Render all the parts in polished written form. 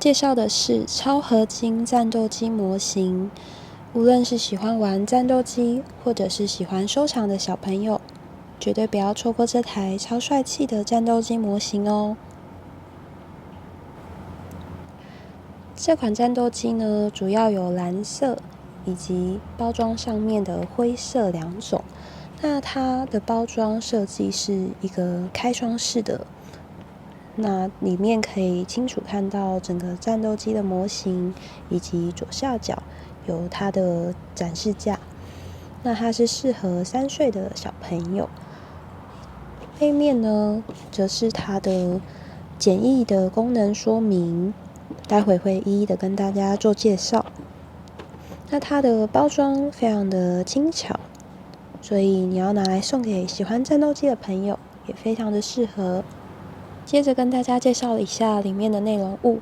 介绍的是超合金战斗机模型。无论是喜欢玩战斗机，或者是喜欢收藏的小朋友，绝对不要错过这台超帅气的战斗机模型哦。这款战斗机呢，主要有蓝色以及包装上面的灰色两种。那它的包装设计是一个开窗式的，那里面可以清楚看到整个战斗机的模型，以及左下角有它的展示架。那它是适合3岁的小朋友。背面呢，则是它的简易的功能说明，待会会一一的跟大家做介绍。那它的包装非常的轻巧，所以你要拿来送给喜欢战斗机的朋友，也非常的适合。接着跟大家介绍一下里面的内容物。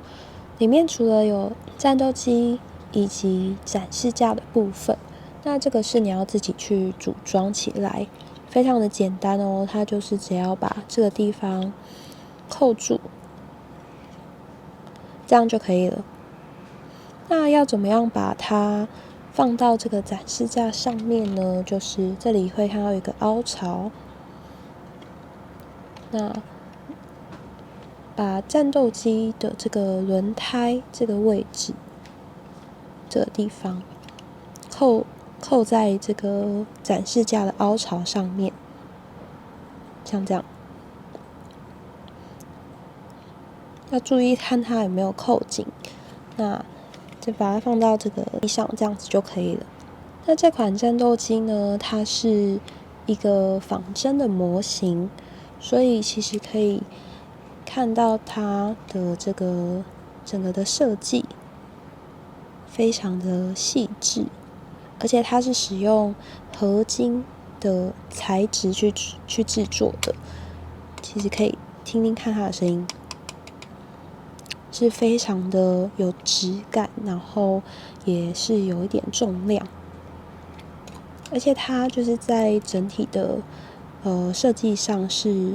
里面除了有战斗机以及展示架的部分，那这个是你要自己去组装起来，非常的简单哦。它就是只要把这个地方扣住，这样就可以了。那要怎么样把它放到这个展示架上面呢？就是这里会看到一个凹槽，那把战斗机的这个轮胎这个位置，这个地方扣在这个展示架的凹槽上面，像这样。要注意看它有没有扣紧，那就把它放到这个地上，这样子就可以了。那这款战斗机呢，它是一个仿真的模型，所以其实可以看到它的这个整个的设计非常的细致，而且它是使用合金的材质去制作的。其实可以听听看它的声音，是非常的有质感，然后也是有一点重量，而且它就是在整体的设计上是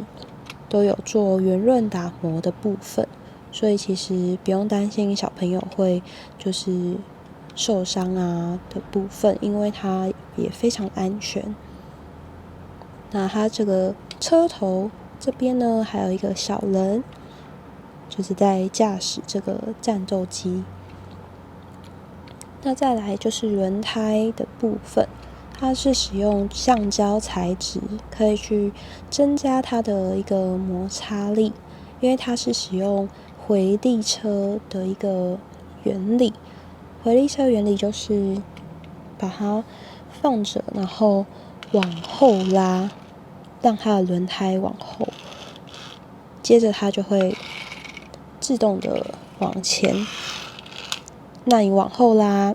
都有做圆润打磨的部分，所以其实不用担心小朋友会就是受伤啊的部分，因为它也非常安全。那它这个车头这边呢，还有一个小人，就是在驾驶这个战斗机。那再来就是轮胎的部分，它是使用橡胶材质，可以去增加它的一个摩擦力，因为它是使用回力车的一个原理。回力车原理就是把它放着，然后往后拉，让它的轮胎往后，接着它就会自动的往前。那你往后拉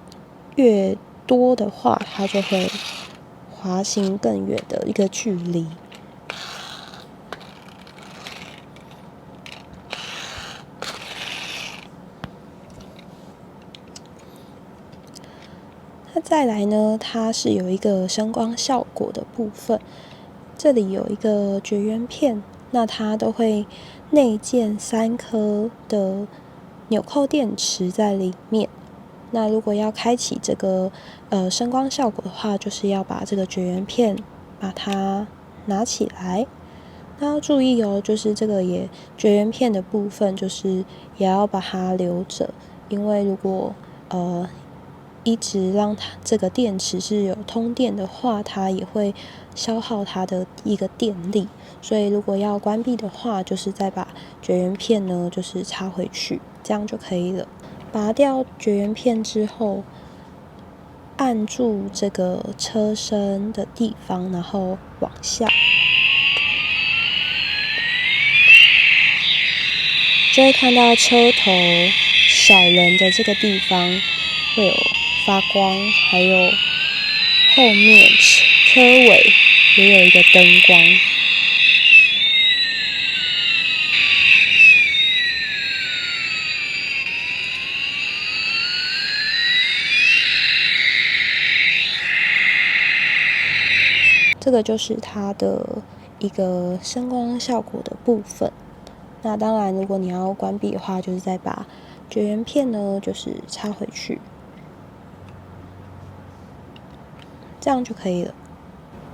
越多的话，它就会滑行更远的一个距离。那再来呢，它是有一个声光效果的部分，这里有一个绝缘片，那它都会内建3颗的纽扣电池在里面。那如果要开启这个声光效果的话，就是要把这个绝缘片把它拿起来。那要注意哦，就是这个绝缘片的部分，就是也要把它留着，因为如果一直让它这个电池是有通电的话，它也会消耗它的一个电力。所以如果要关闭的话，就是再把绝缘片呢，就是插回去，这样就可以了。拔掉绝缘片之后，按住这个车身的地方，然后往下，就会看到车头小人的这个地方会有发光，还有后面车尾也有一个灯光。这个就是它的一个声光效果的部分。那当然，如果你要关闭的话，就是再把绝缘片呢就是插回去，这样就可以了。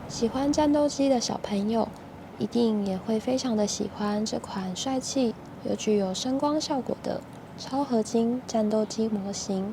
喜欢战斗机的小朋友一定也会非常的喜欢这款帅气又具有声光效果的超合金战斗机模型。